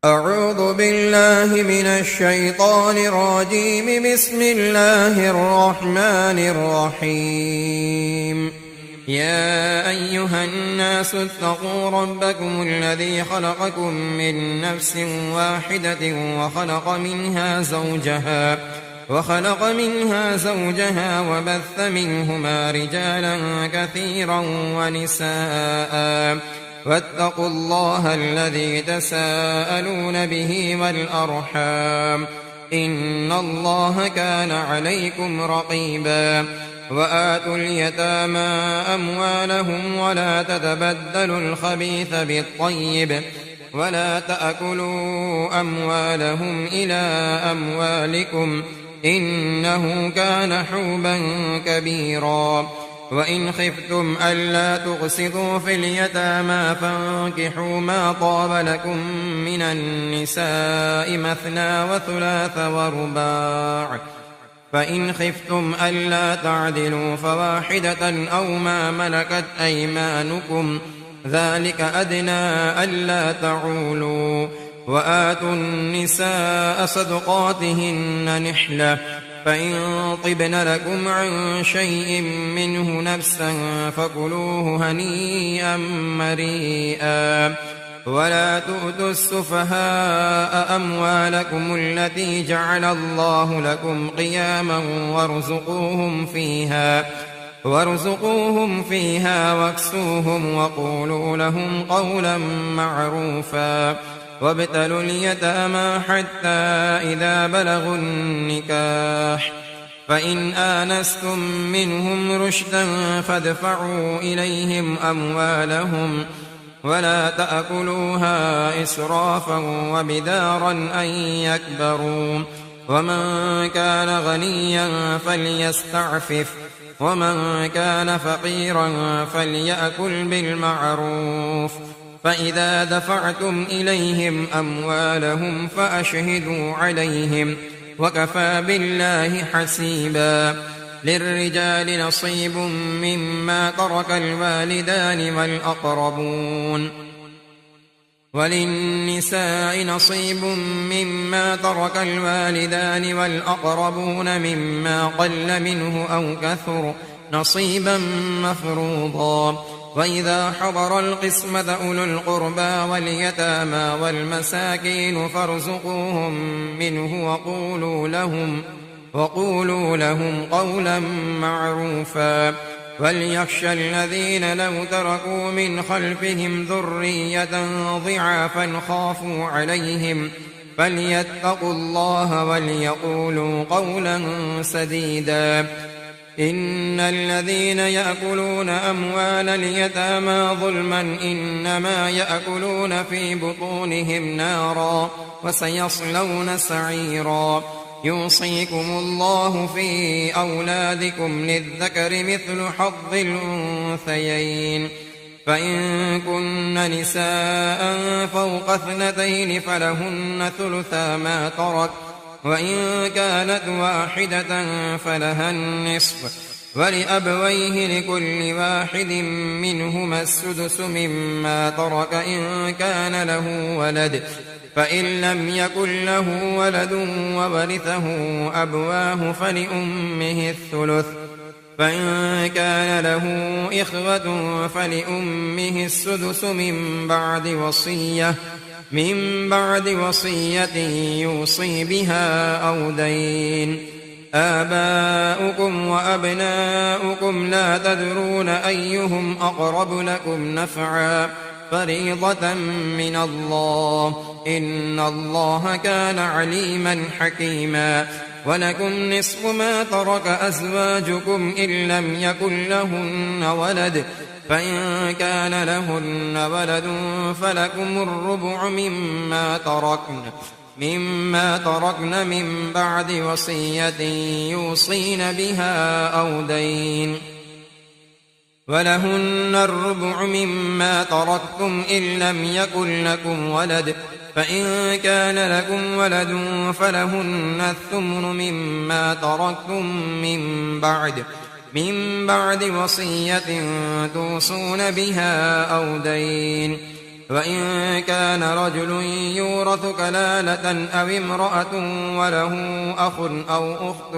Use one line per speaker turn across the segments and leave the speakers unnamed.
أعوذ بالله من الشيطان الرجيم. بسم الله الرحمن الرحيم. يا أيها الناس اتقوا ربكم الذي خلقكم من نفس واحدة وخلق منها زوجها وبث منهما رجالا كثيرا ونساء، واتقوا الله الذي تساءلون به والأرحام، إن الله كان عليكم رقيبا. وآتوا اليتامى أموالهم ولا تتبدلوا الخبيث بالطيب ولا تأكلوا أموالهم إلى أموالكم، إنه كان حوبا كبيرا. وإن خفتم ألا تقسطوا في اليتامى فانكحوا ما طاب لكم من النساء مثنى وثلاث ورباع، فإن خفتم ألا تعدلوا فواحدة أو ما ملكت أيمانكم، ذلك أدنى ألا تعولوا. وآتوا النساء صدقاتهن نحلة، فإن طبن لكم عن شيء منه نفسا فكلوه هنيئا مريئا. ولا تؤتوا السفهاء أموالكم التي جعل الله لكم قياما وارزقوهم فيها واكسوهم وقولوا لهم قولا معروفا. وابتلوا اليتامى حتى إذا بلغوا النكاح، فإن آنستم منهم رشدا فادفعوا إليهم أموالهم ولا تأكلوها إسرافا وبدارا أن يكبروا. ومن كان غنيا فليستعفف، ومن كان فقيرا فليأكل بالمعروف. فإذا دفعتم إليهم أموالهم فأشهدوا عليهم، وكفى بالله حسيبا. للرجال نصيب مما ترك الوالدان والأقربون، وللنساء نصيب مما ترك الوالدان والأقربون مما قل منه أو كثر نصيبا مفروضا. وإذا حضر القسمة أولو القربى واليتامى والمساكين فارزقوهم منه وقولوا لهم قولا معروفا. وليخشى الذين لو تركوا من خلفهم ذرية ضعافا خافوا عليهم فليتقوا الله وليقولوا قولا سديدا. إن الذين يأكلون أموال اليتامى ظلما إنما يأكلون في بطونهم نارا وسيصلون سعيرا. يوصيكم الله في أولادكم للذكر مثل حظ الأنثيين، فإن كن نساء فوق 2 فلهن ثلثا ما ترك، وإن كانت واحدة فلها النصف، ولأبويه لكل واحد منهما السدس مما ترك إن كان له ولد، فإن لم يكن له ولد وورثه أبواه فلأمه الثلث، فإن كان له إخوة فلأمه السدس من بعد وصية يوصي بها أو دين. آباؤكم وأبناؤكم لا تدرون أيهم أقرب لكم نفعا، فريضة من الله، إن الله كان عليما حكيما. ولكم نصف ما ترك أزواجكم إن لم يكن لهن ولد، فإن كان لهن ولد فلكم الربع مما تركن من بعد وصية يوصين بها أو دين. ولهن الربع مما تركتم إن لم يكن لكم ولد، فإن كان لكم ولد فلهن الثمن مما تركتم من بعد وصية توصون بها أو دين. وإن كان رجل يورث كلالة أو امرأة وله أخ أو أخت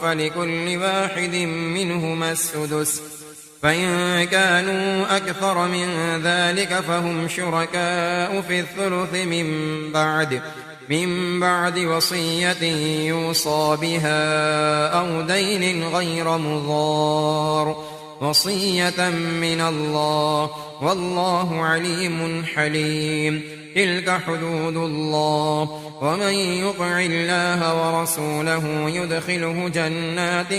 فلكل واحد منهما السدس، فإن كانوا أكثر من ذلك فهم شركاء في الثلث من بعد وصية يوصى بها أو دين غير مضار، وصية من الله والله عليم حليم. تلك حدود الله، ومن يطع الله ورسوله يدخله جنات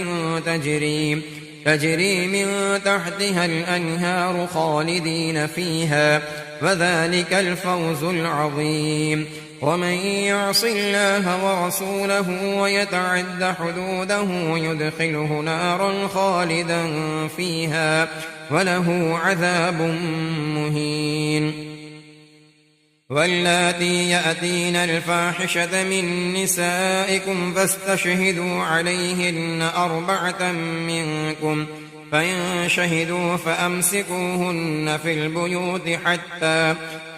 تجري من تحتها الأنهار خالدين فيها، وذلك الفوز العظيم. ومن يعص الله ورسوله ويتعد حدوده يدخله نارا خالدا فيها وله عذاب مهين. واللاتي يأتين الفاحشة من نسائكم فاستشهدوا عليهن 4 منكم، فإن شهدوا فأمسكوهن في البيوت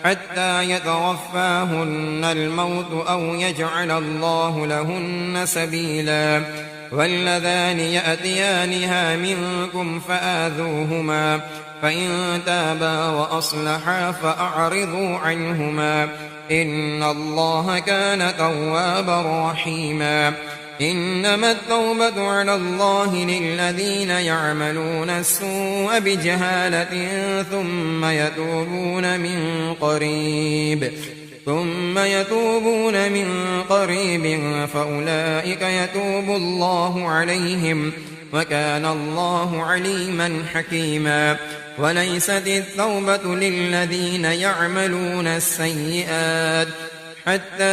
حتى يتوفاهن الموت أو يجعل الله لهن سبيلا. واللذان يأتيانها منكم فآذوهما، فإن تابا وأصلحا فأعرضوا عنهما، إن الله كان توابا رحيما. إنما التوبة على الله للذين يعملون السوء بجهالة ثم يتوبون من قريب فأولئك يتوب الله عليهم، وكان الله عليما حكيما. وليست التوبة للذين يعملون السيئات حتى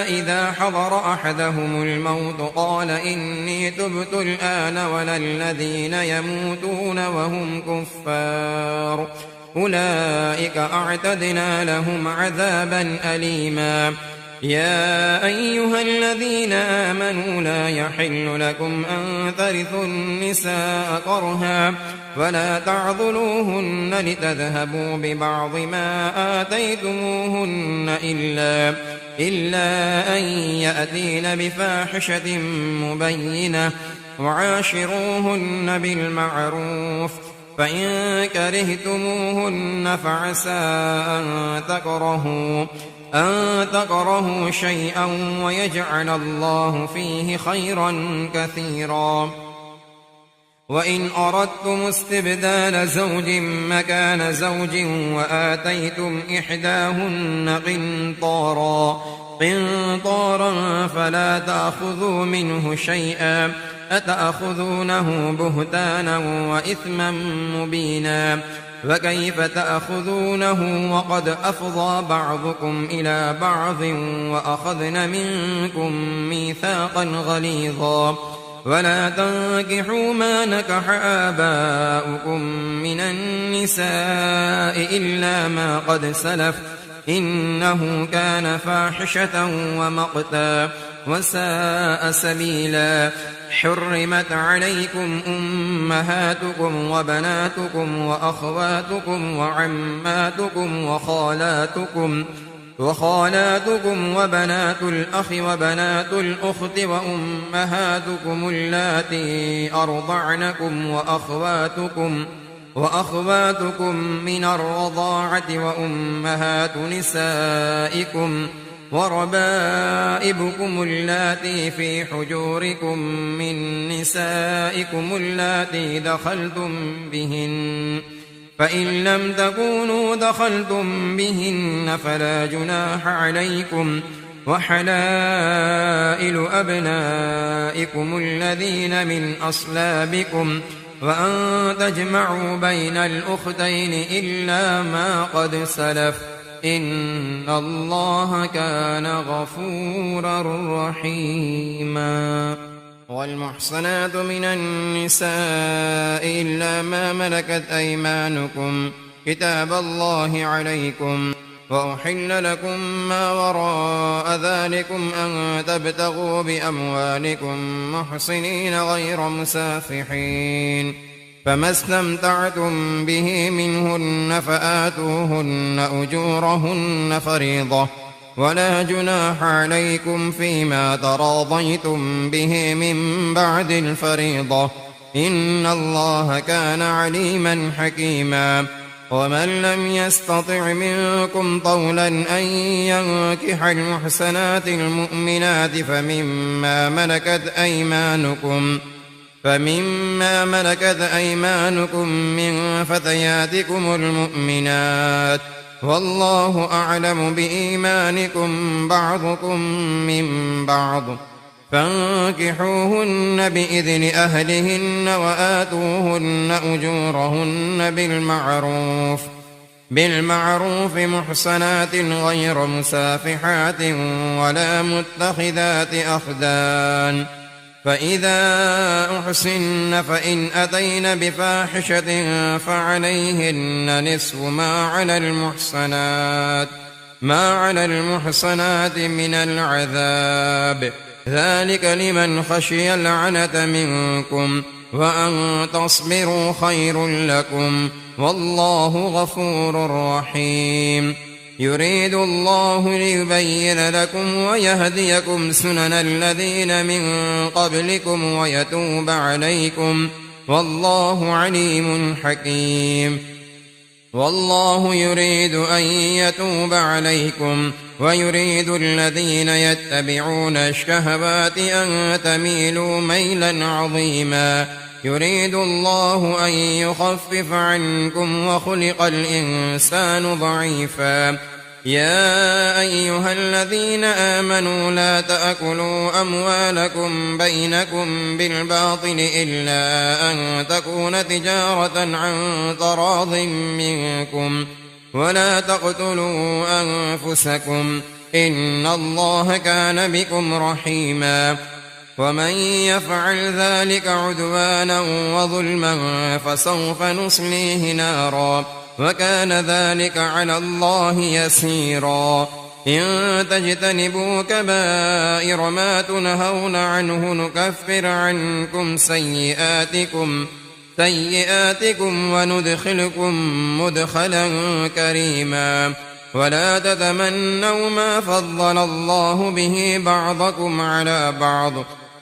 إذا حضر أحدهم الموت قال إني تبت الآن، ولا الذين يموتون وهم كفار أولئك أعتدنا لهم عذابا أليما. يا أيها الذين آمنوا لا يحل لكم أن ترثوا النساء كرها ولا تعضلوهن لتذهبوا ببعض ما آتيتموهن إلا أن يأتين بفاحشة مبينة، وعاشروهن بالمعروف. فإن كرهتموهن فعسى أن تكرهوا شيئا ويجعل الله فيه خيرا كثيرا. وإن أردتم استبدال زوج مكان زوج وآتيتم إحداهن قنطارا فلا تأخذوا منه شيئا، أتأخذونه بهتانا وإثما مبينا. وكيف تأخذونه وقد أفضى بعضكم إلى بعض وأخذن منكم ميثاقا غليظا. ولا تنكحوا ما نكح آباؤكم من النساء إلا ما قد سلف، إنه كان فاحشة ومقتا وساء سبيلا. حرمت عليكم أمهاتكم وبناتكم وأخواتكم وعماتكم وخالاتكم وبنات الأخ وبنات الأخت وأمهاتكم اللاتي أرضعنكم وأخواتكم من الرضاعة وأمهات نسائكم وربائبكم اللاتي في حجوركم من نسائكم اللاتي دخلتم بهن، فإن لم تكونوا دخلتم بهن فلا جناح عليكم. وحلائل أبنائكم الذين من أصلابكم، وأن تجمعوا بين الأختين إلا ما قد سلف، إن الله كان غفورا رحيما. والمحصنات من النساء إلا ما ملكت أيمانكم كتاب الله عليكم، وأحل لكم ما وراء ذلكم أن تبتغوا بأموالكم محصنين غير مسافحين، فما استمتعتم به منهن فآتوهن أجورهن فريضة ولا جناح عليكم فيما تراضيتم به من بعد الفريضة إن الله كان عليما حكيما ومن لم يستطع منكم طولا أن ينكح المحسنات المؤمنات فمما ملكت أيمانكم من فتياتكم المؤمنات والله أعلم بإيمانكم بعضكم من بعض فانكحوهن بإذن أهلهن وآتوهن أجورهن بالمعروف محصنات غير مسافحات ولا متخذات أخدان فإذا أحسن فإن أتين بفاحشة فعليهن نصف ما على المحصنات من العذاب ذلك لمن خشي العنة منكم وأن تصبروا خير لكم والله غفور رحيم يريد الله ليبين لكم ويهديكم سنن الذين من قبلكم ويتوب عليكم والله عليم حكيم والله يريد أن يتوب عليكم ويريد الذين يتبعون الشهوات أن تميلوا ميلا عظيما يريد الله أن يخفف عنكم وخلق الإنسان ضعيفا يا أيها الذين آمنوا لا تأكلوا أموالكم بينكم بالباطل إلا أن تكون تجارة عن تراض منكم ولا تقتلوا أنفسكم إن الله كان بكم رحيما ومن يفعل ذلك عدوانا وظلما فسوف نصليه نارا وكان ذلك على الله يسيرا إن تجتنبوا كبائر ما تنهون عنه نكفر عنكم سيئاتكم وندخلكم مدخلا كريما ولا تتمنوا ما فضل الله به بعضكم على بعض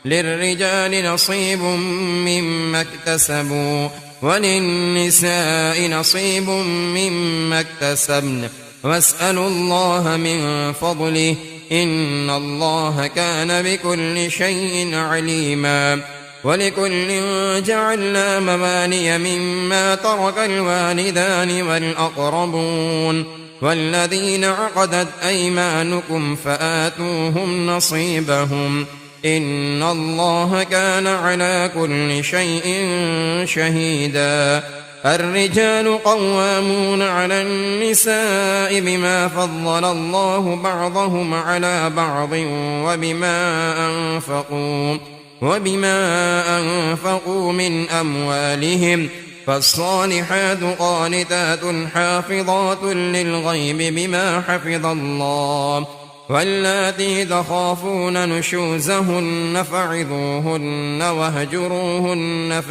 للرجال نصيب مما اكتسبوا وللنساء نصيب مما اكتسبن واسألوا الله من فضله إن الله كان بكل شيء عليما ولكل جعلنا موالي مما ترك الوالدان والأقربون والذين عقدت أيمانكم فآتوهم نصيبهم إن الله كان على كل شيء شهيدا الرجال قوامون على النساء بما فضل الله بعضهم على بعض وبما أنفقوا من أموالهم فالصالحات قانتات حافظات للغيب بما حفظ الله واللاتي تخافون نشوزهن فعظوهن واهجروهن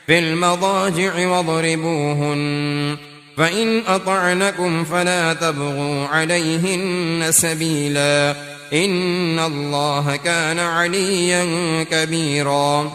في المضاجع واضربوهن فإن أطعنكم فلا تبغوا عليهن سبيلا إن الله كان عليا كبيرا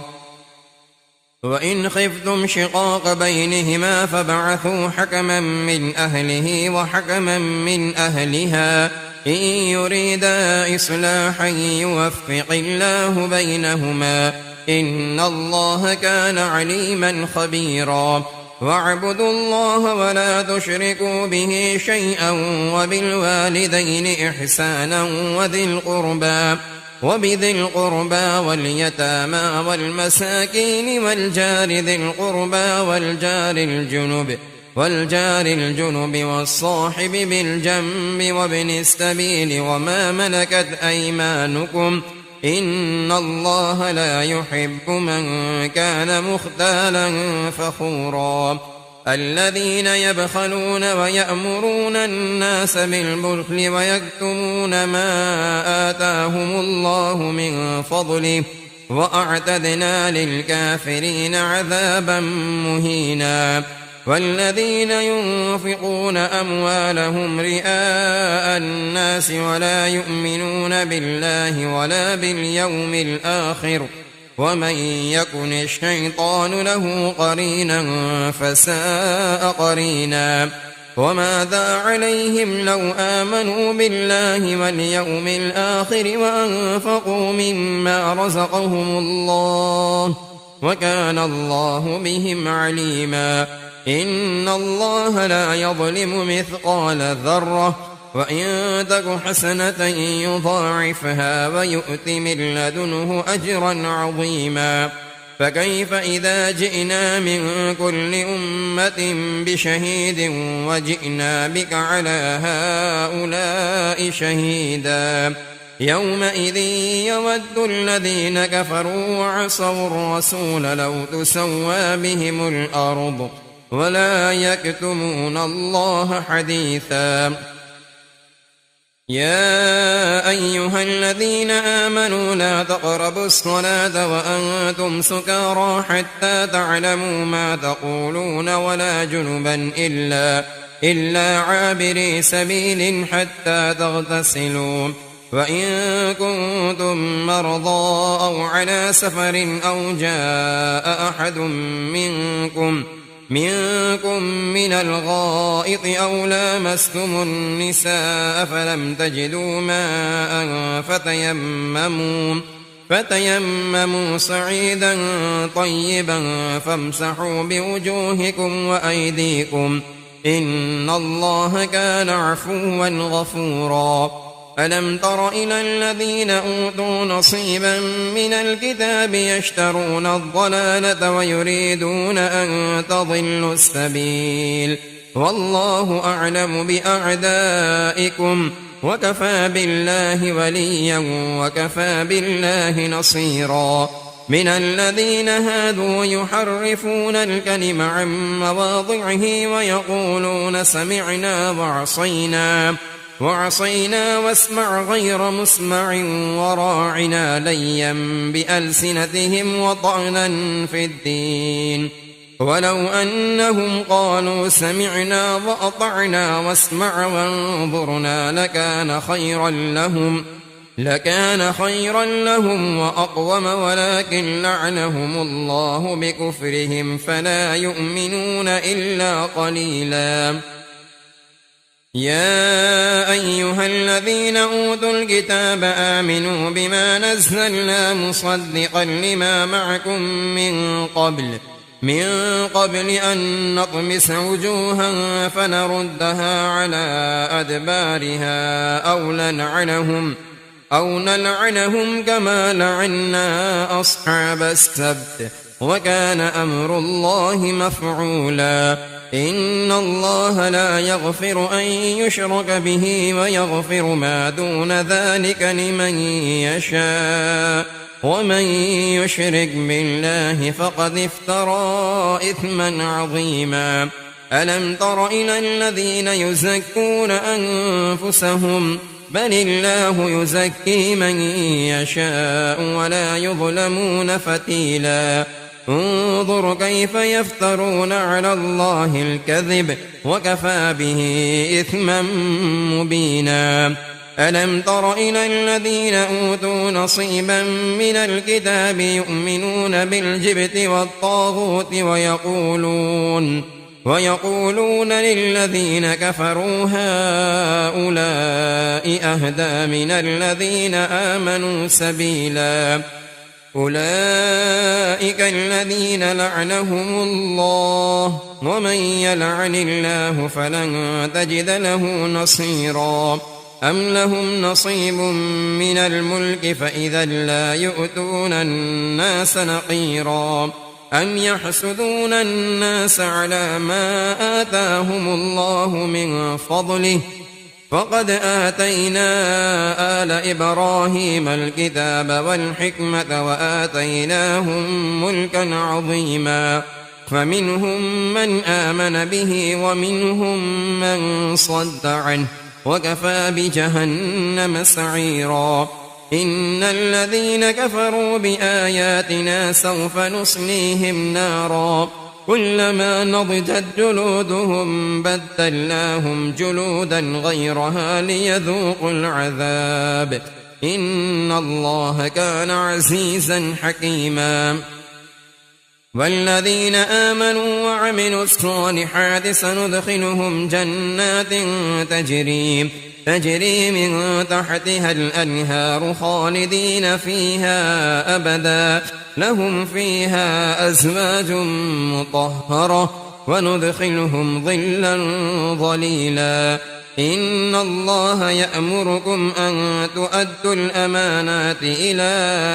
وإن خفتم شقاق بينهما فابعثوا حكما من أهله وحكما من أهلها إن يريدا إصلاحا يوفق الله بينهما إن الله كان عليما خبيرا واعبدوا الله ولا تشركوا به شيئا وبالوالدين إحسانا وبذي القربى واليتامى والمساكين والجار ذي القربى والجار الجنب والصاحب بالجنب وابن السبيل وما ملكت أيمانكم إن الله لا يحب من كان مختالا فخورا الذين يبخلون ويأمرون الناس بالبخل ويكتمون ما آتاهم الله من فضله وأعتدنا للكافرين عذابا مهينا والذين ينفقون أموالهم رئاء الناس ولا يؤمنون بالله ولا باليوم الآخر ومن يكن الشيطان له قرينا فساء قرينا وماذا عليهم لو آمنوا بالله واليوم الآخر وأنفقوا مما رزقهم الله وكان الله بهم عليما إن الله لا يظلم مثقال ذرة وإن تك حسنة يضاعفها ويؤت من لدنه أجرا عظيما فكيف إذا جئنا من كل أمة بشهيد وجئنا بك على هؤلاء شهيدا يومئذ يود الذين كفروا وعصوا الرسول لو تسوى بهم الأرض ولا يكتمون الله حديثا يا أيها الذين آمنوا لا تقربوا الصلاة وأنتم سكارى حتى تعلموا ما تقولون ولا جنبا إلا عابري سبيل حتى تغتسلوا وإن كنتم مرضى أو على سفر أو جاء أحد منكم من الغائط أو لامستم النساء فلم تجدوا ماء فتيمموا صعيدا طيبا فامسحوا بوجوهكم وأيديكم إن الله كان عفوا غفورا ألم تر إلى الذين أوتوا نصيبا من الكتاب يشترون الضلالة ويريدون أن تضلوا السبيل والله أعلم بأعدائكم وكفى بالله وليا وكفى بالله نصيرا من الذين هادوا يحرفون الكلم عن مواضعه ويقولون سمعنا وعصينا واسمع غير مسمع وراعنا ليا بألسنتهم وطعنا في الدين ولو أنهم قالوا سمعنا وأطعنا واسمع وانظرنا لكان خيرا لهم وأقوم ولكن لعنهم الله بكفرهم فلا يؤمنون إلا قليلا يا أيها الذين أوتوا الكتاب آمنوا بما نزلنا مصدقا لما معكم من قبل أن نطمس وجوها فنردها على أدبارها أو نلعنهم كما لعنا أصحاب السبت وكان أمر الله مفعولا إن الله لا يغفر أن يشرك به ويغفر ما دون ذلك لمن يشاء ومن يشرك بالله فقد افترى إثما عظيما ألم تر إلى الذين يزكون أنفسهم بل الله يزكي من يشاء ولا يظلمون فتيلا انظر كيف يفترون على الله الكذب وكفى به إثما مبينا ألم تر إلى الذين أوتوا نصيبا من الكتاب يؤمنون بالجبت والطاغوت ويقولون للذين كفروا هؤلاء أهدى من الذين آمنوا سبيلا أولئك الذين لعنهم الله ومن يلعن الله فلن تجد له نصيرا أم لهم نصيب من الملك فإذا لا يؤتون الناس نقيرا أم يحسدون الناس على ما آتاهم الله من فضله فقد آتينا آل إبراهيم الكتاب والحكمة وآتيناهم ملكا عظيما فمنهم من آمن به ومنهم من صد عنه وكفى بجهنم سعيرا إن الذين كفروا بآياتنا سوف نصليهم نارا كلما نضجت جلودهم بدلناهم جلودا غيرها ليذوقوا العذاب إن الله كان عزيزا حكيما والذين آمنوا وعملوا الصالحات سندخلهم جنات تجري من تحتها الأنهار خالدين فيها أبدا لهم فيها أزواج مطهرة وندخلهم ظلا ظليلا إن الله يأمركم أن تؤدوا الأمانات إلى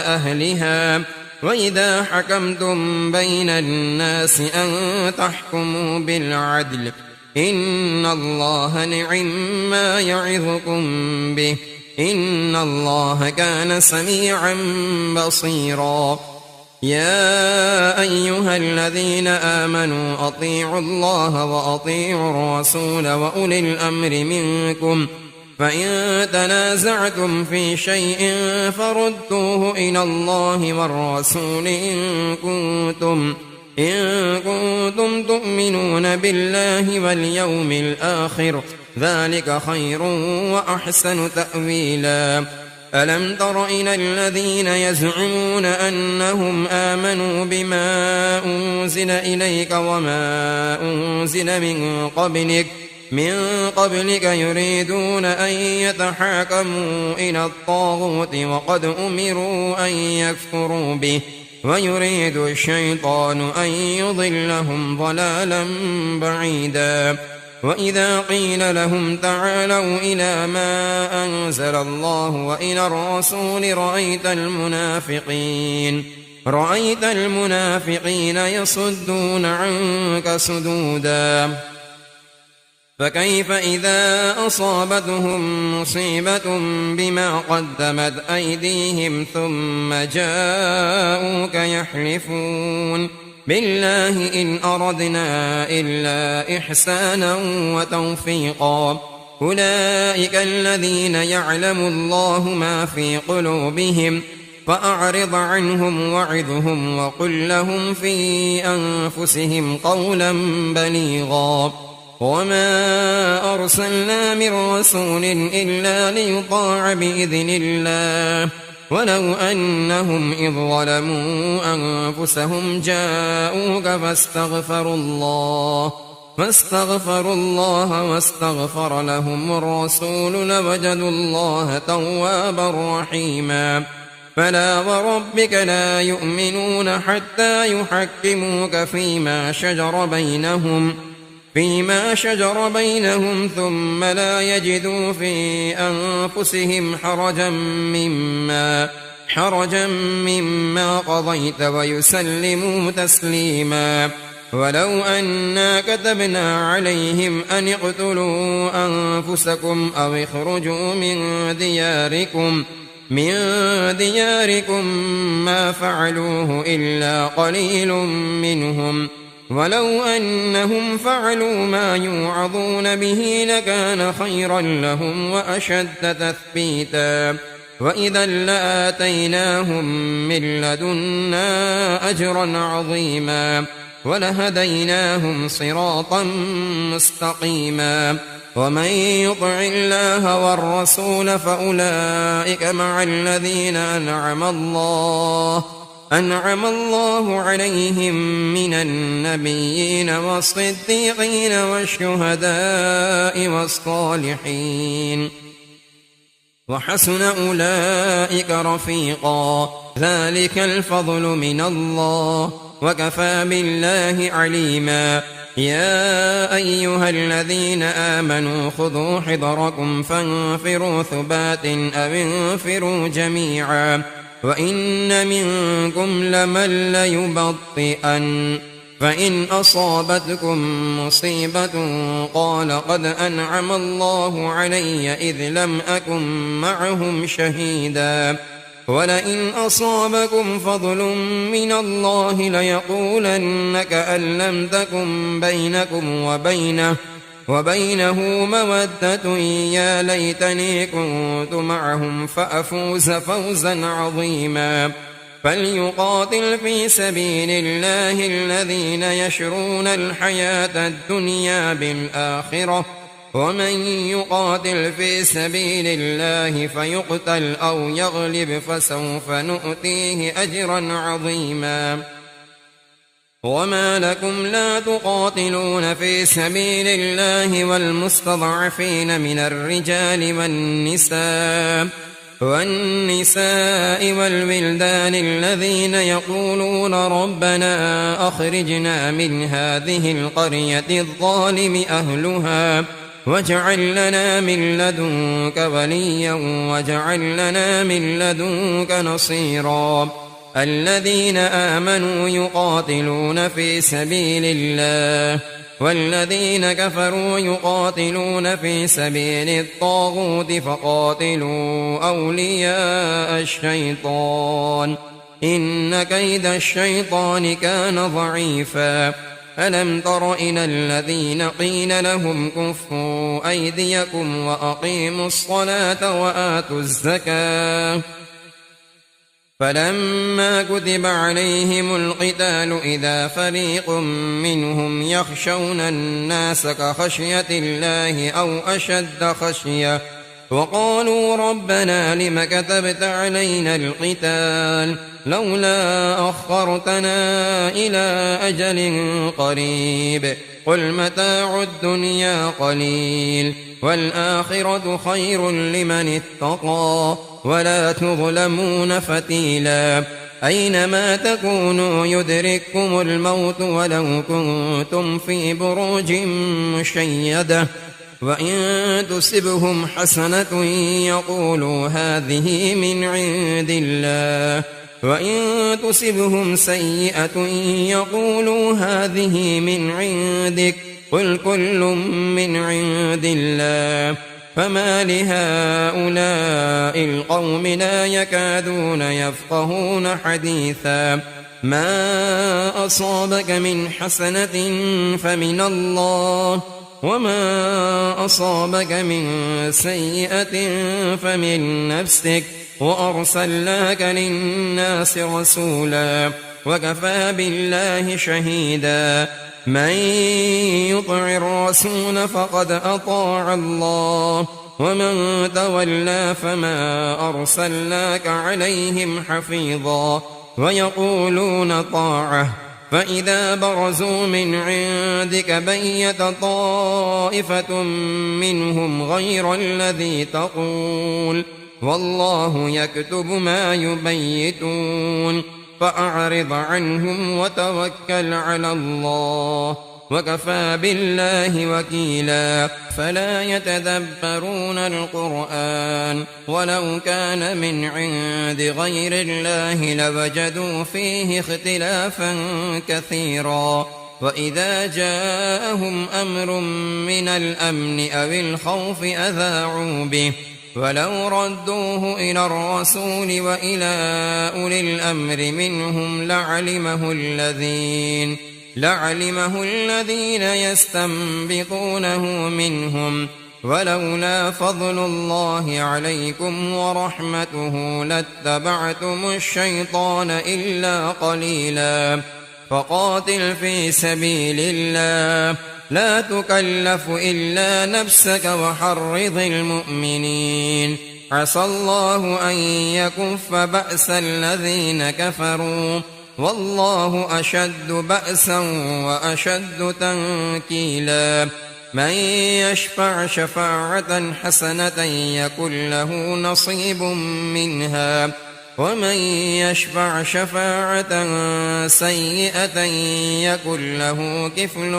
أهلها وإذا حكمتم بين الناس أن تحكموا بالعدل إن الله نعما يعظكم به إن الله كان سميعا بصيرا يا أيها الذين آمنوا أطيعوا الله وأطيعوا الرسول وأولي الأمر منكم فإن تنازعتم في شيء فردوه إلى الله والرسول إن كنتم تؤمنون بالله واليوم الآخر ذلك خير وأحسن تأويلا ألم تر إلى الذين يزعمون أنهم آمنوا بما أنزل إليك وما أنزل من قبلك يريدون أن يتحاكموا إلى الطاغوت وقد أمروا أن يكفروا به ويريد الشيطان أن يضلهم ضلالا بعيدا وإذا قيل لهم تعالوا إلى ما أنزل الله وإلى الرسول رأيت المنافقين يصدون عنك صدودا فكيف إذا أصابتهم مصيبة بما قدمت أيديهم ثم جاءوك يحلفون بالله إن أردنا إلا إحسانا وتوفيقا أولئك الذين يعلم الله ما في قلوبهم فأعرض عنهم وعظهم وقل لهم في أنفسهم قولا بليغا وما أرسلنا من رسول إلا ليطاع بإذن الله ولو أنهم إذ ظلموا أنفسهم جاءوك فاستغفروا الله واستغفر لهم الرسول لوجدوا الله توابا رحيما فلا وربك لا يؤمنون حتى يحكموك فيما شجر بينهم ثم لا يجدوا في أنفسهم حرجا مما قضيت ويسلموا تسليما ولو أنا كتبنا عليهم أن اقتلوا أنفسكم أو اخرجوا من دياركم ما فعلوه إلا قليل منهم ولو أنهم فعلوا ما يوعظون به لكان خيرا لهم وأشد تثبيتا وإذا لآتيناهم من لدنا أجرا عظيما ولهديناهم صراطا مستقيما ومن يطع الله والرسول فأولئك مع الذين أنعم الله عليهم من النبيين والصديقين والشهداء والصالحين وحسن أولئك رفيقا ذلك الفضل من الله وكفى بالله عليما يا أيها الذين آمنوا خذوا حذركم فانفروا ثبات أو انفروا جميعا وإن منكم لمن ليبطئن فإن أصابتكم مصيبة قال قد أنعم الله علي إذ لم أكن معهم شهيدا ولئن أصابكم فضل من الله ليقولن كأن لم تكن بينكم وبينه مودة يا ليتني كنت معهم فأفوز فوزا عظيما فليقاتل في سبيل الله الذين يشرون الحياة الدنيا بالآخرة ومن يقاتل في سبيل الله فيقتل أو يغلب فسوف نؤتيه أجرا عظيما وما لكم لا تقاتلون في سبيل الله والمستضعفين من الرجال والنساء والولدان الذين يقولون ربنا أخرجنا من هذه القرية الظالم أهلها واجعل لنا من لدنك وليا واجعل لنا من لدنك نصيرا الذين آمنوا يقاتلون في سبيل الله والذين كفروا يقاتلون في سبيل الطاغوت فقاتلوا أولياء الشيطان إن كيد الشيطان كان ضعيفا ألم تر إلى الذين قيل لهم كفوا أيديكم وأقيموا الصلاة وآتوا الزكاة فلما كتب عليهم القتال إذا فريق منهم يخشون الناس كخشية الله أو أشد خشية وقالوا ربنا لم كتبت علينا القتال لولا أخرتنا إلى أجل قريب قل متاع الدنيا قليل والآخرة خير لمن اتقى ولا تظلمون فتيلا أينما تكونوا يدرككم الموت ولو كنتم في بروج مشيدة وإن تصبهم حسنة يقولوا هذه من عند الله وإن تصبهم سيئة يقولوا هذه من عندك قل كل من عند الله فما لهؤلاء القوم لا يكادون يفقهون حديثا ما أصابك من حسنة فمن الله وما أصابك من سيئة فمن نفسك وأرسلناك للناس رسولا وكفى بالله شهيدا من يطع الرسول فقد أطاع الله ومن تولى فما أرسلناك عليهم حفيظا ويقولون طاعة فإذا برزوا من عندك بيت طائفة منهم غير الذي تقول والله يكتب ما يبيتون فأعرض عنهم وتوكل على الله وكفى بالله وكيلا فلا يتدبرون القرآن ولو كان من عند غير الله لوجدوا فيه اختلافا كثيرا وإذا جاءهم أمر من الأمن أو الخوف أذاعوا به ولو ردوه إلى الرسول وإلى أولي الأمر منهم لعلمه الذين يستنبطونه منهم ولولا فضل الله عليكم ورحمته لاتبعتم الشيطان إلا قليلا فقاتل في سبيل الله لا تكلف إلا نفسك وحرض المؤمنين عسى الله أن يكف بأس الذين كفروا والله أشد بأسا وأشد تنكيلا من يشفع شفاعة حسنة يكن له نصيب منها ومن يشفع شفاعة سيئة يكن له كفل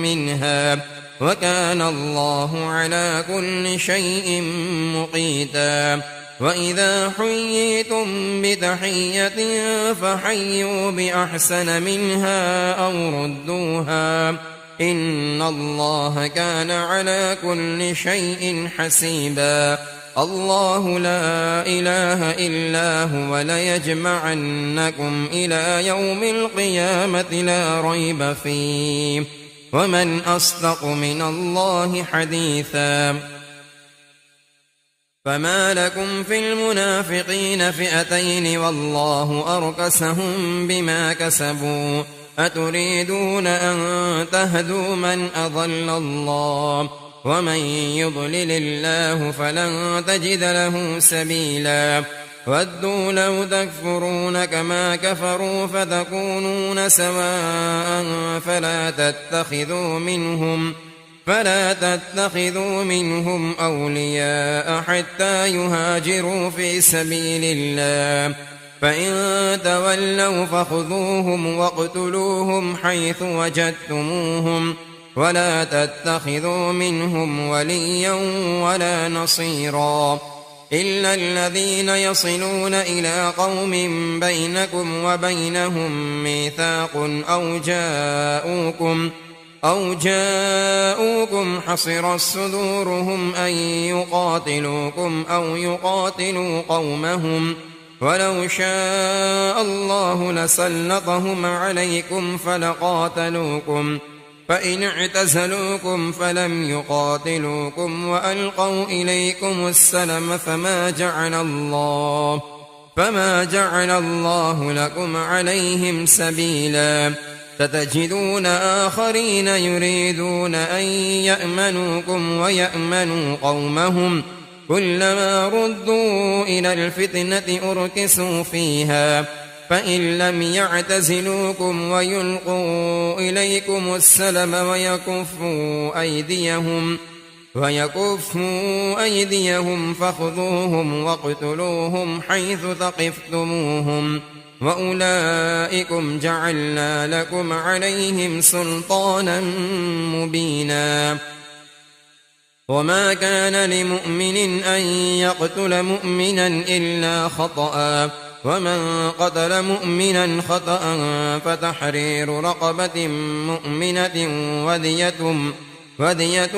منها وكان الله على كل شيء مقيتا وإذا حييتم بتحية فحيوا بأحسن منها أو ردوها إن الله كان على كل شيء حسيبا الله لا إله إلا هو ليجمعنكم إلى يوم القيامة لا ريب فيه ومن أصدق من الله حديثا فما لكم في المنافقين فئتين والله أركسهم بما كسبوا أتريدون أن تهدوا من أضل الله ومن يضلل الله فلن تجد له سبيلا ودوا لو تكفرون كما كفروا فتكونون سواء فلا تتخذوا منهم أولياء حتى يهاجروا في سبيل الله فإن تولوا فخذوهم واقتلوهم حيث وجدتموهم ولا تتخذوا منهم وليا ولا نصيرا إلا الذين يصلون إلى قوم بينكم وبينهم ميثاق أو جاءوكم حصرت صدورهم أن يقاتلوكم أو يقاتلوا قومهم ولو شاء الله لسلطهم عليكم فلقاتلوكم فإن اعتزلوكم فلم يقاتلوكم وألقوا إليكم السلم فما جعل الله لكم عليهم سبيلا ستجدون آخرين يريدون أن يأمنوكم ويأمنوا قومهم كلما ردوا إلى الفتنة أركسوا فيها فإن لم يعتزلوكم ويلقوا إليكم السلم ويكفوا أيديهم فخذوهم واقتلوهم حيث ثقفتموهم وأولئكم جعلنا لكم عليهم سلطانا مبينا وما كان لمؤمن أن يقتل مؤمنا إلا خطأ ومن قتل مؤمنا خطأ فتحرير رقبة مؤمنة ودية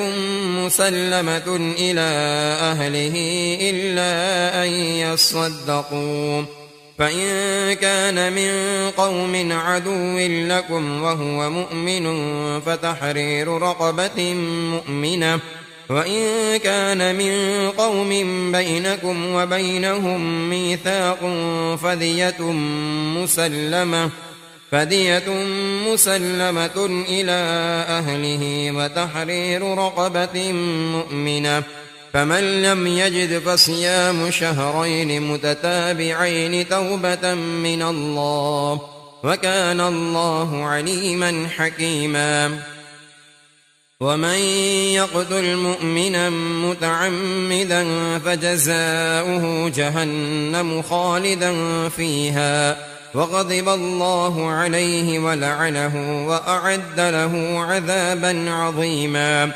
مسلمة إلى أهله إلا أن يصدقوا فإن كان من قوم عدو لكم وهو مؤمن فتحرير رقبة مؤمنة وإن كان من قوم بينكم وبينهم ميثاق فدية مسلمة إلى أهله وتحرير رقبة مؤمنة فمن لم يجد فصيام شهرين متتابعين توبة من الله وكان الله عليما حكيما ومن يقتل مؤمنا متعمدا فجزاؤه جهنم خالدا فيها وغضب الله عليه ولعنه وأعد له عذابا عظيما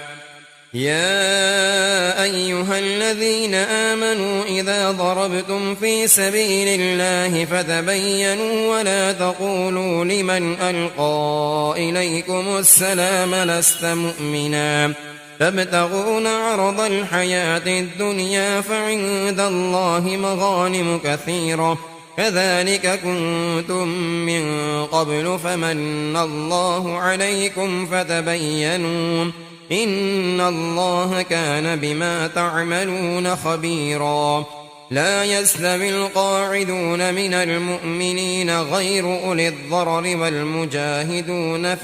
يا أيها الذين آمنوا إذا ضربتم في سبيل الله فتبينوا ولا تقولوا لمن ألقى إليكم السلام لست مؤمنا تبتغون عرض الحياة الدنيا فعند الله مغانم كثيرة كذلك كنتم من قبل فمن الله عليكم فتبينوا إن الله كان بما تعملون خبيرا لا يستوي القاعدون من المؤمنين غير أولي الضرر والمجاهدون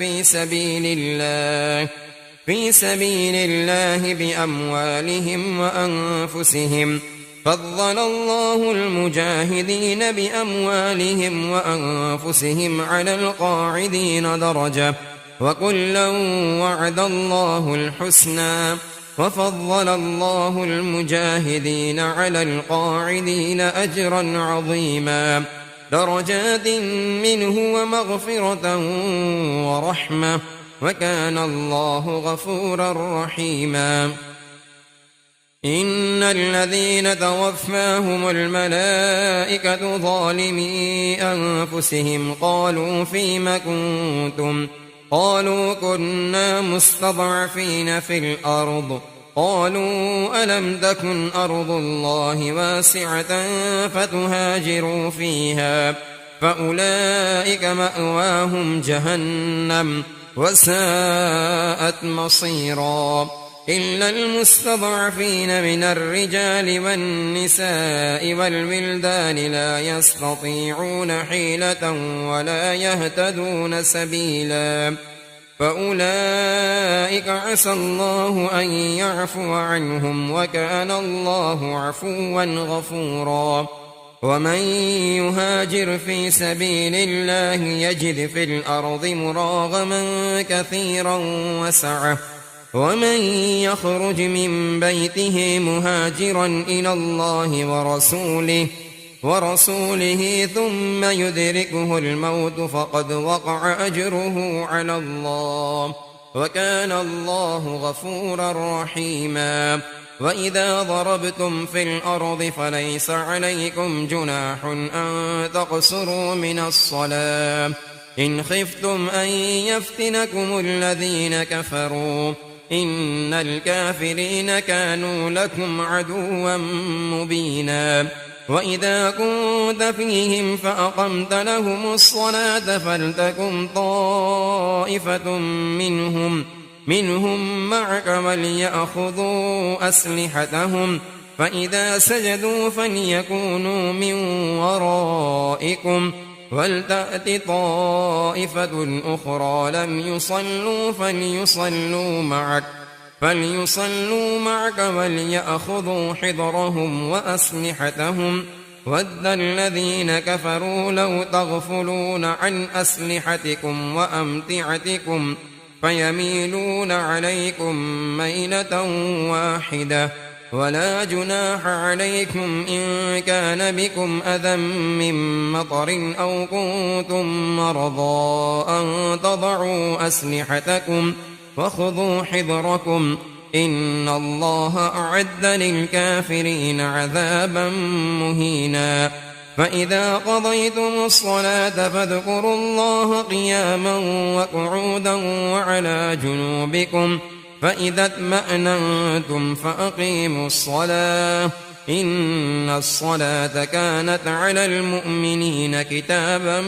في سبيل الله بأموالهم وأنفسهم فضل الله المجاهدين بأموالهم وأنفسهم على القاعدين درجة وكلا وعد الله الحسنى وفضل الله المجاهدين على القاعدين أجرا عظيما درجات منه ومغفرة ورحمة وكان الله غفورا رحيما إن الذين توفاهم الملائكة ظالمي أنفسهم قالوا فيم كنتم قالوا كنا مستضعفين في الأرض قالوا ألم تكن أرض الله واسعة فتهاجروا فيها فأولئك مأواهم جهنم وساءت مصيرا إلا المستضعفين من الرجال والنساء والولدان لا يستطيعون حيلة ولا يهتدون سبيلا فأولئك عسى الله أن يعفو عنهم وكان الله عفوا غفورا ومن يهاجر في سبيل الله يجد في الأرض مراغما كثيرا وسعة ومن يخرج من بيته مهاجرا إلى الله ورسوله ثم يدركه الموت فقد وقع أجره على الله وكان الله غفورا رحيما وإذا ضربتم في الأرض فليس عليكم جناح أن تقصروا من الصلاة إن خفتم أن يفتنكم الذين كفروا إن الكافرين كانوا لكم عدوا مبينا وإذا كنت فيهم فأقمت لهم الصلاة فلتكن طائفة منهم معك وليأخذوا أسلحتهم فإذا سجدوا فليكونوا من ورائكم ولتأت طائفة أخرى لم يصلوا فليصلوا معك وليأخذوا حذرهم وأسلحتهم ود الذين كفروا لو تغفلون عن أسلحتكم وأمتعتكم فيميلون عليكم ميلة واحدة ولا جناح عليكم إن كان بكم أذى من مطر أو كنتم مرضى أن تضعوا أسلحتكم وخذوا حذركم إن الله أعد للكافرين عذابا مهينا فإذا قضيتم الصلاة فاذكروا الله قياما وقعودا وعلى جنوبكم فإذا اطمأننتم فأقيموا الصلاة إن الصلاة كانت على المؤمنين كتابا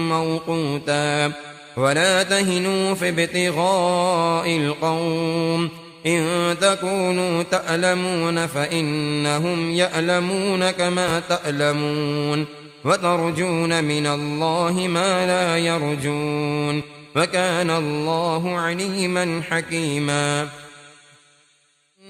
موقوتا ولا تهنوا في ابتغاء القوم إن تكونوا تألمون فإنهم يألمون كما تألمون وترجون من الله ما لا يرجون وكان الله عليما حكيما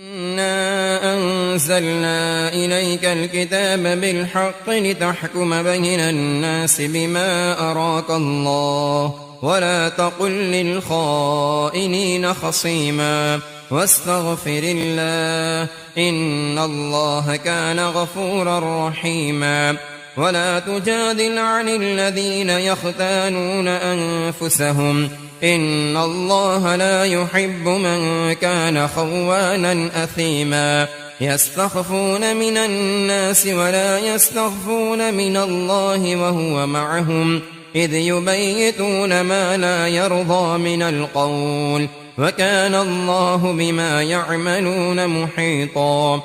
إنا أنزلنا إليك الكتاب بالحق لتحكم بين الناس بما أراك الله ولا تقل للخائنين خصيما واستغفر الله إن الله كان غفورا رحيما ولا تجادل عن الذين يختانون أنفسهم إن الله لا يحب من كان خوانا أثيما يستخفون من الناس ولا يستخفون من الله وهو معهم إذ يبيتون ما لا يرضى من القول وكان الله بما يعملون محيطا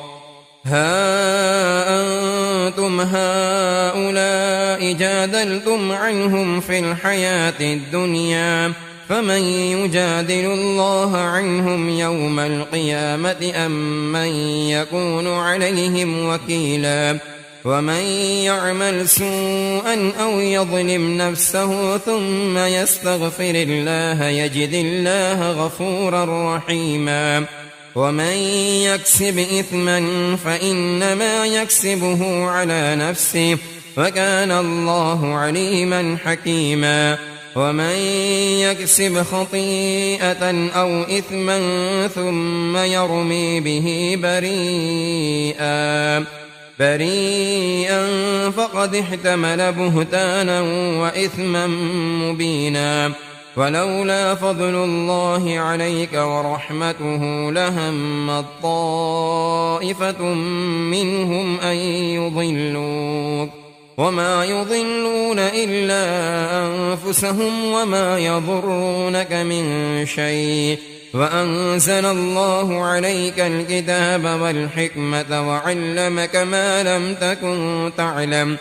ها أنتم هؤلاء جادلتم عنهم في الحياة الدنيا فمن يجادل الله عنهم يوم القيامة أم من يكون عليهم وكيلا ومن يعمل سوءا أو يظلم نفسه ثم يستغفر الله يجد الله غفورا رحيما ومن يكسب إثما فإنما يكسبه على نفسه وكان الله عليما حكيما ومن يكسب خطيئة أو إثما ثم يرمي به بريئا فقد احتمل بهتانا وإثما مبينا ولولا فضل الله عليك ورحمته لهمت طائفة منهم أن يضلوك وما يضلون إلا أنفسهم وما يضرونك من شيء وأنزل الله عليك الكتاب والحكمة وعلمك ما لم تكن تعلم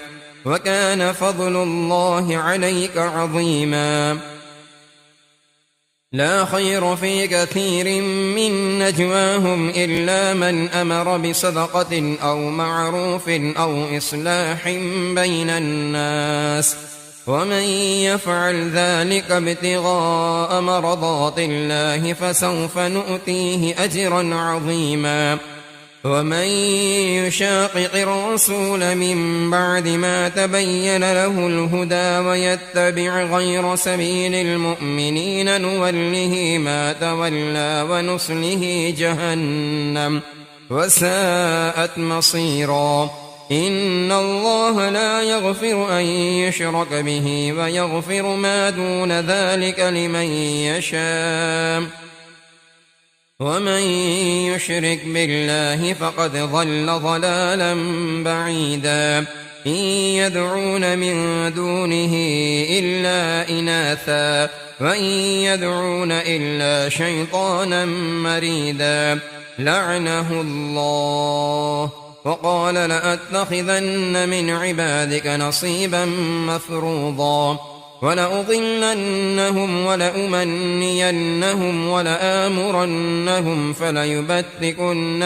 وكان فضل الله عليك عظيما لا خير في كثير من نجواهم إلا من أمر بصدقة أو معروف أو إصلاح بين الناس، ومن يفعل ذلك ابتغاء مرضات الله فسوف نؤتيه أجرا عظيما. ومن يشاقق الرسول من بعد ما تبين له الهدى ويتبع غير سبيل المؤمنين نوله ما تولى ونصله جهنم وساءت مصيرا. إن الله لا يغفر أن يشرك به ويغفر ما دون ذلك لمن يشاء، ومن يشرك بالله فقد ضل ضلالا بعيدا. إن يدعون من دونه إلا إناثا وإن يدعون إلا شيطانا مريدا لعنه الله وقال لأتخذن من عبادك نصيبا مفروضا ولأضلنهم ولأمنينهم ولآمرنهم فليبتكن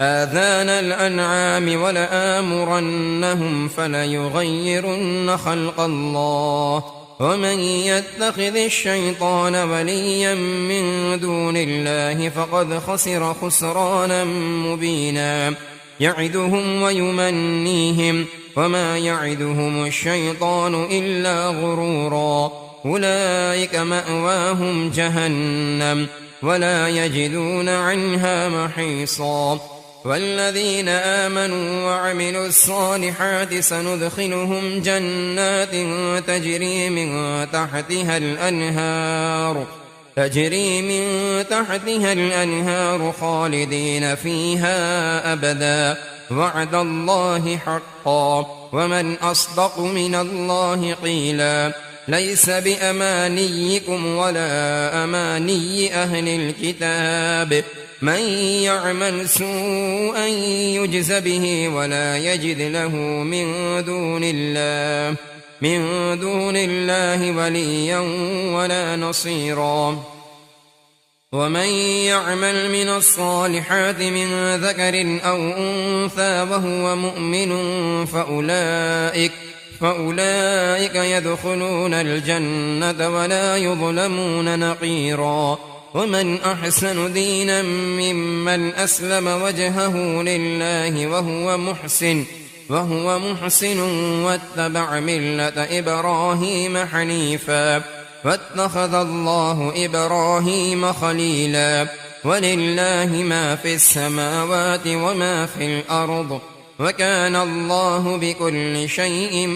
آذان الأنعام ولآمرنهم فليغيرن خلق الله. ومن يتخذ الشيطان وليا من دون الله فقد خسر خسرانا مبينا. يعدهم ويمنيهم وما يعدهم الشيطان إلا غرورا. أولئك مأواهم جهنم ولا يجدون عنها محيصا. والذين آمنوا وعملوا الصالحات سندخلهم جنات تجري من تحتها الأنهار خالدين فيها أبدا وعد الله حقا ومن أصدق من الله قيلا. ليس بأمانيكم ولا أماني أهل الكتاب من يعمل سوءا يجز به ولا يجد له من دون الله وليا ولا نصيرا. ومن يعمل من الصالحات من ذكر أو أنثى وهو مؤمن فأولئك يدخلون الجنة ولا يظلمون نقيرا. ومن أحسن دينا ممن أسلم وجهه لله وهو محسن واتبع ملة إبراهيم حنيفا واتخذ الله إبراهيم خليلا. ولله ما في السماوات وما في الأرض وكان الله بكل شيء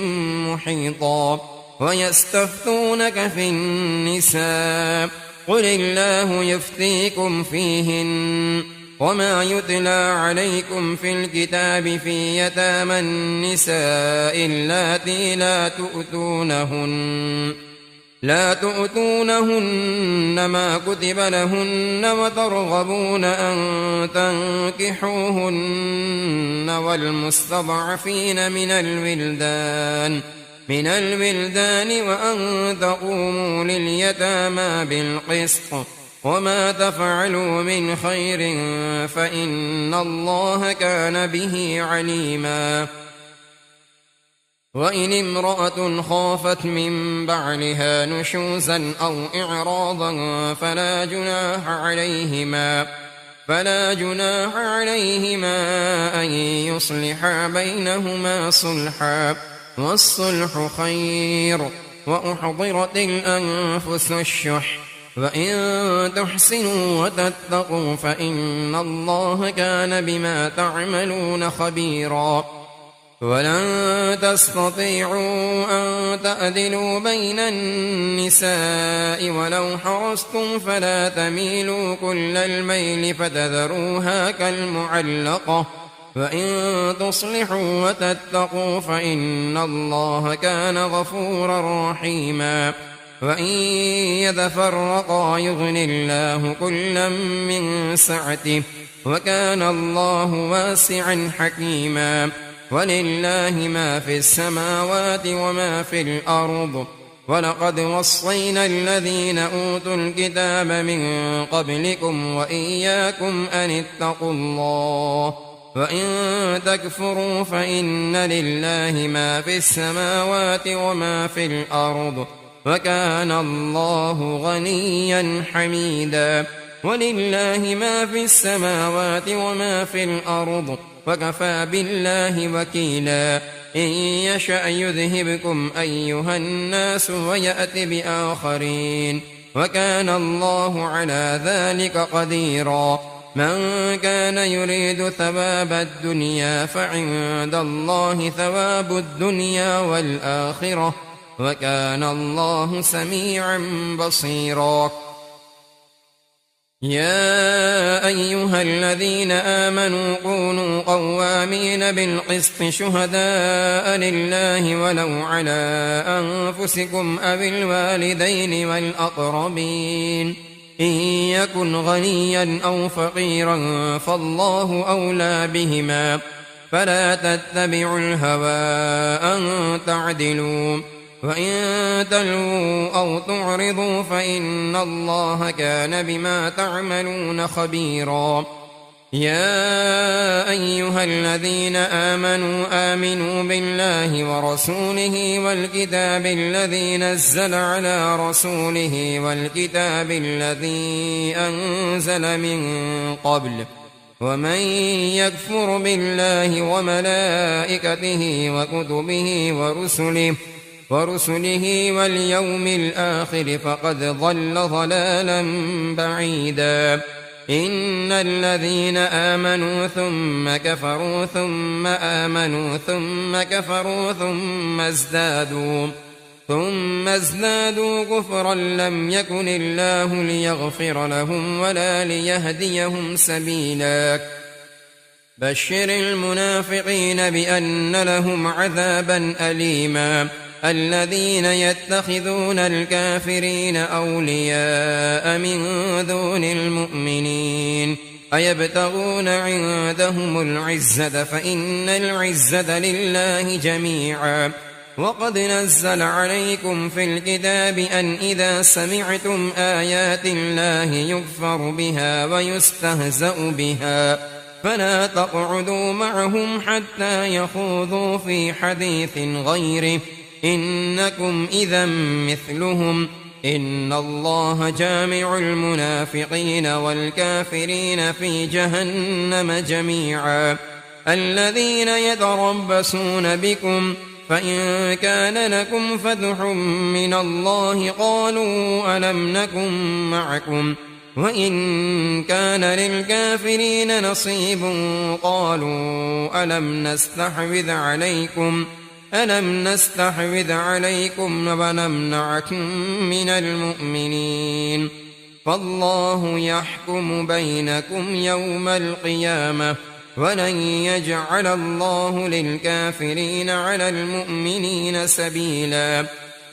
محيطا. ويستفتونك في النساء قل الله يفتيكم فيهن وما يتلى عليكم في الكتاب في يتامى النساء اللاتي لا تؤتونهن ما كتب لهن وترغبون أن تنكحوهن والمستضعفين من الولدان وأن تقوموا لليتامى بالقسط وما تفعلوا من خير فإن الله كان به عليما. وإن امرأة خافت من بعلها نشوزا أو إعراضا فلا جناح عليهما أن يصلحا بينهما صلحا والصلح خير. وأحضرت الأنفس الشح وإن تحسنوا وتتقوا فإن الله كان بما تعملون خبيرا. ولن تستطيعوا أن تعدلوا بين النساء ولو حرصتم فلا تميلوا كل الميل فتذروها كالمعلقة. وإن تصلحوا وتتقوا فإن الله كان غفورا رحيما. وإن يتفرقا يغن الله كلا من سعته وكان الله واسعا حكيما. ولله ما في السماوات وما في الأرض ولقد وصينا الذين أوتوا الكتاب من قبلكم وإياكم أن اتقوا الله وإن تكفروا فإن لله ما في السماوات وما في الأرض وكان الله غنيا حميدا ولله ما في السماوات وما في الأرض وكفى بالله وكيلا إن يشأ يذهبكم أيها الناس ويأت بآخرين وكان الله على ذلك قديرا من كان يريد ثواب الدنيا فعند الله ثواب الدنيا والآخرة وكان الله سميعا بصيرا يا أيها الذين آمنوا كونوا قوامين بالقسط شهداء لله ولو على أنفسكم أو الوالدين والأقربين إن يكن غنيا أو فقيرا فالله أولى بهما فلا تتبعوا الهوى أن تعدلوا وإن تلووا أو تعرضوا فإن الله كان بما تعملون خبيرا يا أيها الذين آمنوا بالله ورسوله والكتاب الذي نزل على رسوله والكتاب الذي أنزل من قبل ومن يكفر بالله وملائكته وكتبه ورسله واليوم الآخر فقد ضل ضلالا بعيدا إن الذين آمنوا ثم كفروا ثم آمنوا ثم كفروا ثم ازدادوا كفرا لم يكن الله ليغفر لهم ولا ليهديهم سبيلا بشر المنافقين بأن لهم عذابا أليما الذين يتخذون الكافرين أولياء من دون المؤمنين أيبتغون عندهم العزة فإن العزة لله جميعا وقد نزل عليكم في الكتاب أن إذا سمعتم آيات الله يكفر بها ويستهزأ بها فلا تقعدوا معهم حتى يخوضوا في حديث غيره إنكم إذا مثلهم إن الله جامع المنافقين والكافرين في جهنم جميعا الذين يتربصون بكم فإن كان لكم فتح من الله قالوا ألم نكن معكم وإن كان للكافرين نصيب قالوا ألم نستحوذ عليكم ونمنعكم من المؤمنين فالله يحكم بينكم يوم القيامة ولن يجعل الله للكافرين على المؤمنين سبيلا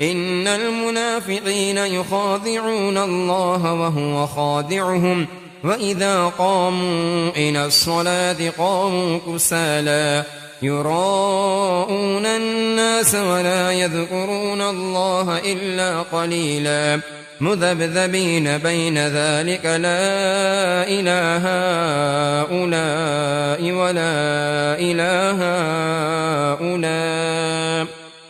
إن المنافقين يخادعون الله وهو خادعهم وإذا قاموا إلى الصلاة قاموا كسالى يراءون الناس ولا يذكرون الله إلا قليلا مذبذبين بين ذلك لا إله هؤلاء ولا إله هؤلاء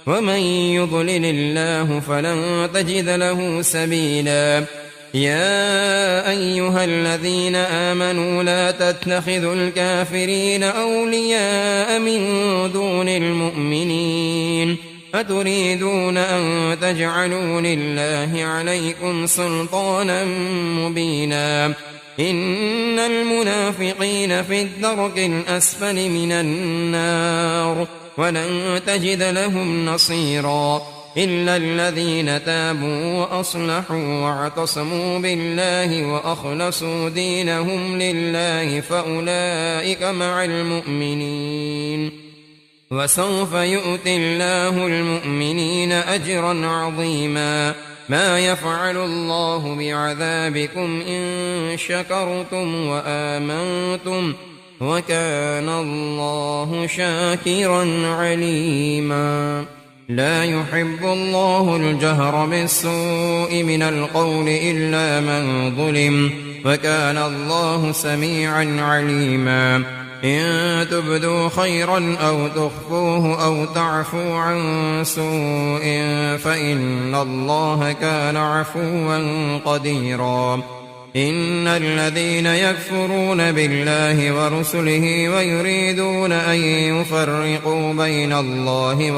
ومن يضلل الله فلن تجد له سبيلا يا أيها الذين آمنوا لا تتخذوا الكافرين أولياء من دون المؤمنين أتريدون أن تجعلوا لله عليكم سلطانا مبينا إن المنافقين في الدرك الأسفل من النار ولن تجد لهم نصيرا إلا الذين تابوا وأصلحوا واعتصموا بالله وأخلصوا دينهم لله فأولئك مع المؤمنين وسوف يؤتي الله المؤمنين أجرا عظيما ما يفعل الله بعذابكم إن شكرتم وآمنتم وكان الله شاكرا عليما لا يحب الله الجهر بالسوء من القول إلا من ظلم، وكان الله سميعا عليما. إن تبدوا خيرا أو تخفوه أو تعفوا عن سوء فإن الله كان عفوا قديرا. إن الذين يكفرون بالله ورسله ويريدون أن يفرقوا بين الله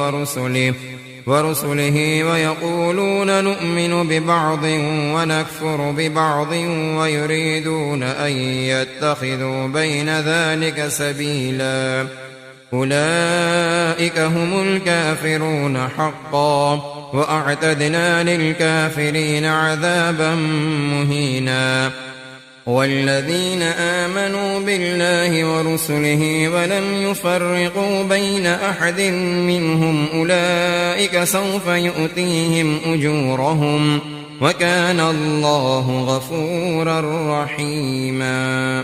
ورسله ويقولون نؤمن ببعض ونكفر ببعض ويريدون أن يتخذوا بين ذلك سبيلا، أولئك هم الكافرون حقا، وأعتدنا للكافرين عذابا مهينا. والذين آمنوا بالله ورسله ولم يفرقوا بين أحد منهم أولئك سوف يؤتيهم أجورهم، وكان الله غفورا رحيما.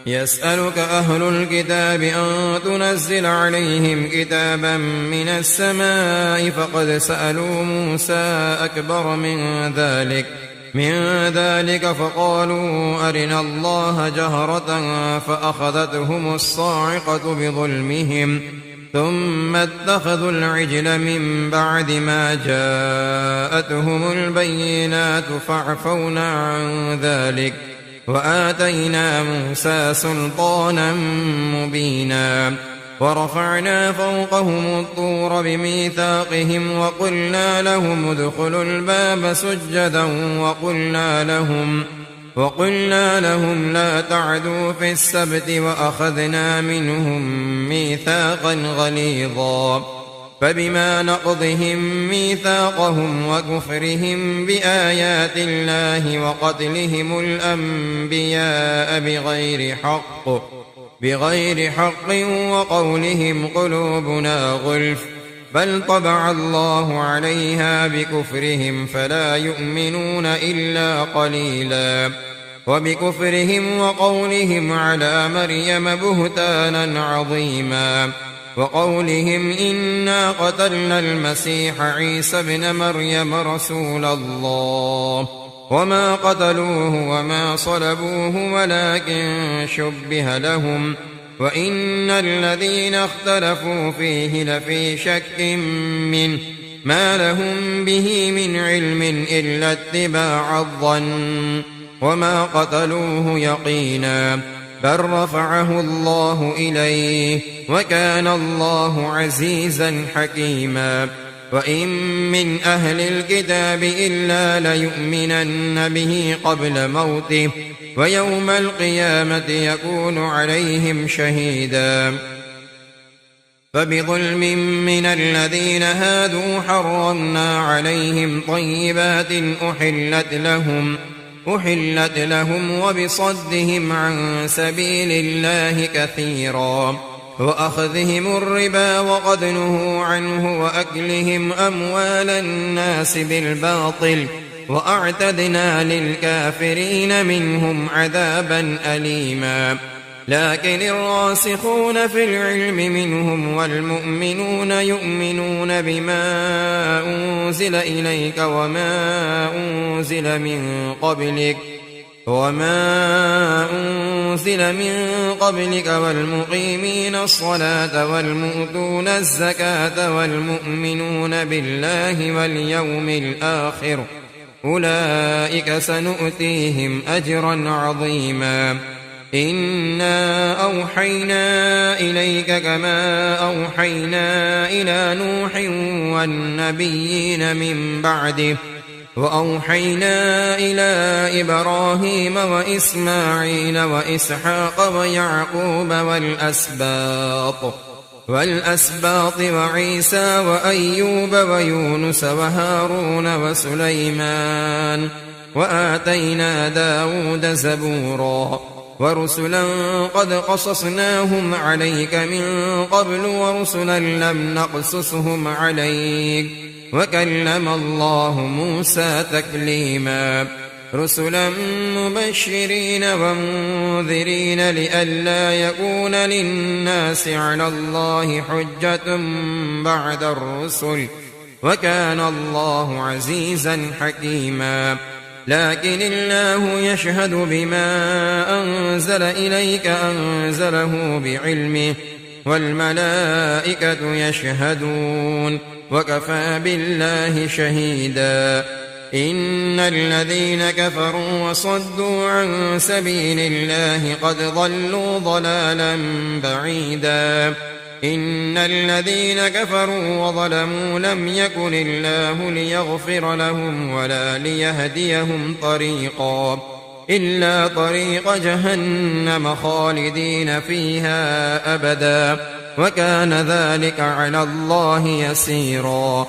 يسألك أهل الكتاب أن تنزل عليهم كتابا من السماء فقد سألوا موسى أكبر من ذلك فقالوا أرنا الله جهرة فأخذتهم الصاعقة بظلمهم ثم اتخذوا العجل من بعد ما جاءتهم البينات فاعفونا عن ذلك وآتينا موسى سلطانا مبينا. ورفعنا فوقهم الطور بميثاقهم وقلنا لهم ادخلوا الباب سجدا وقلنا لهم لا تعدوا في السبت وأخذنا منهم ميثاقا غليظا. فبما نقضهم ميثاقهم وكفرهم بآيات الله وقتلهم الأنبياء بغير حق وقولهم قلوبنا غلف بل طبع الله عليها بكفرهم فلا يؤمنون إلا قليلا. وبكفرهم وقولهم على مريم بهتانا عظيما، وقولهم إنا قتلنا المسيح عيسى ابن مريم رسول الله وما قتلوه وما صلبوه ولكن شبه لهم وإن الذين اختلفوا فيه لفي شك منه ما لهم به من علم إلا اتباع الظن وما قتلوه يقينا بل رفعه الله إليه وكان الله عزيزا حكيما. وإن من أهل الكتاب إلا ليؤمنن به قبل موته ويوم القيامة يكون عليهم شهيدا. فبظلم من الذين هادوا حرمنا عليهم طيبات أحلت لهم وبصدهم عن سبيل الله كثيرا وأخذهم الربا وقد نهوا عنه وأكلهم أموال الناس بالباطل وأعتدنا للكافرين منهم عذابا أليما. لكن الراسخون في العلم منهم والمؤمنون يؤمنون بما أنزل إليك وما أنزل من قبلك والمقيمين الصلاة والمؤتون الزكاة والمؤمنون بالله واليوم الآخر أولئك سنؤتيهم أجرا عظيما. إنا أوحينا إليك كما أوحينا إلى نوح والنبيين من بعده وأوحينا إلى إبراهيم وإسماعيل وإسحاق ويعقوب والأسباط وعيسى وأيوب ويونس وهارون وسليمان وآتينا داود زبورا. ورسلا قد قصصناهم عليك من قبل ورسلا لم نقصصهم عليك وكلم الله موسى تكليما. رسلا مبشرين ومنذرين لئلا يكون للناس على الله حجة بعد الرسل وكان الله عزيزا حكيما. لكن الله يشهد بما أنزل إليك أنزله بعلمه والملائكة يشهدون وكفى بالله شهيدا. إن الذين كفروا وصدوا عن سبيل الله قد ضلوا ضلالا بعيدا. إن الذين كفروا وظلموا لم يكن الله ليغفر لهم ولا ليهديهم طريقا إلا طريق جهنم خالدين فيها أبدا وكان ذلك على الله يسيرا.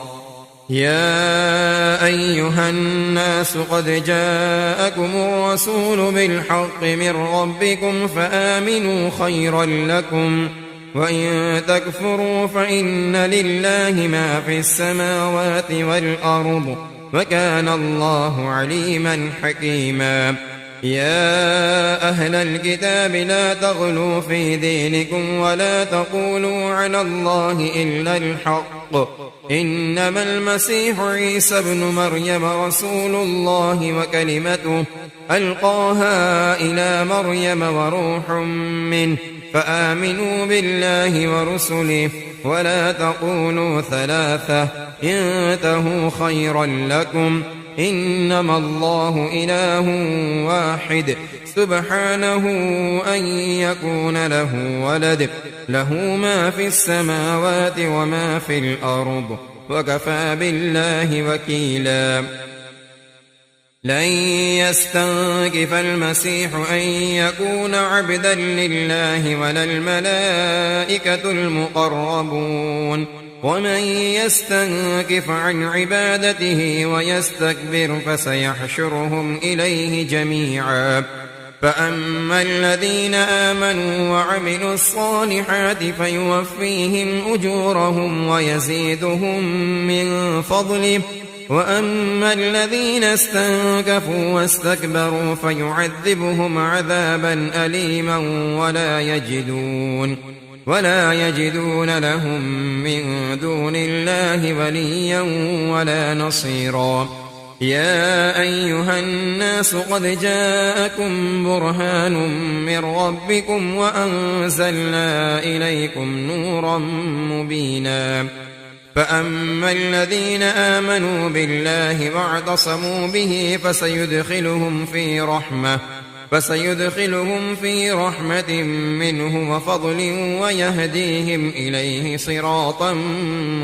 يا أيها الناس قد جاءكم الرسول بالحق من ربكم فآمنوا خيرا لكم وإن تكفروا فإن لله ما في السماوات والأرض وكان الله عليما حكيما. يا أهل الكتاب لا تغلوا في دينكم ولا تقولوا على الله إلا الحق إنما المسيح عيسى ابن مريم رسول الله وكلمته ألقاها إلى مريم وروح منه فآمنوا بالله ورسله ولا تقولوا ثلاثة انتهوا خيرا لكم إنما الله إله واحد سبحانه أن يكون له ولد له ما في السماوات وما في الأرض وكفى بالله وكيلا. لن يستنكف المسيح أن يكون عبدا لله ولا الملائكة المقربون ومن يستنكف عن عبادته ويستكبر فسيحشرهم إليه جميعا. فأما الذين آمنوا وعملوا الصالحات فيوفيهم أجورهم ويزيدهم من فضله وأما الذين استنكفوا واستكبروا فيعذبهم عذابا أليما ولا يجدون لهم من دون الله وليا ولا نصيرا. يا أيها الناس قد جاءكم برهان من ربكم وأنزلنا إليكم نورا مبينا. فأما الذين آمنوا بالله واعتصموا به فسيدخلهم في رحمة منه وفضل ويهديهم إليه صراطا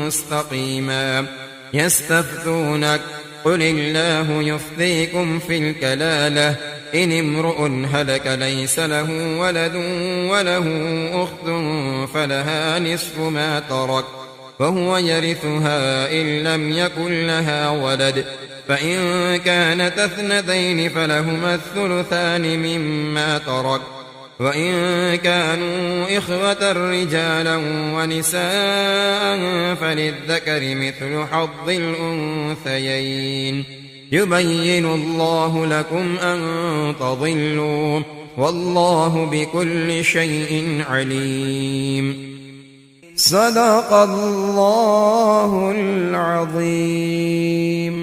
مستقيما. يستفتونك قل الله يفتيكم في الكلالة إن امرؤ هلك ليس له ولد وله أخت فلها نصف ما ترك وهو يرثها إن لم يكن لها ولد فإن كانت اثنتين فلهما الثلثان مما ترك وإن كانوا إخوة رجالا ونساء فللذكر مثل حظ الأنثيين يبين الله لكم أن تضلوا والله بكل شيء عليم. صدق الله العظيم.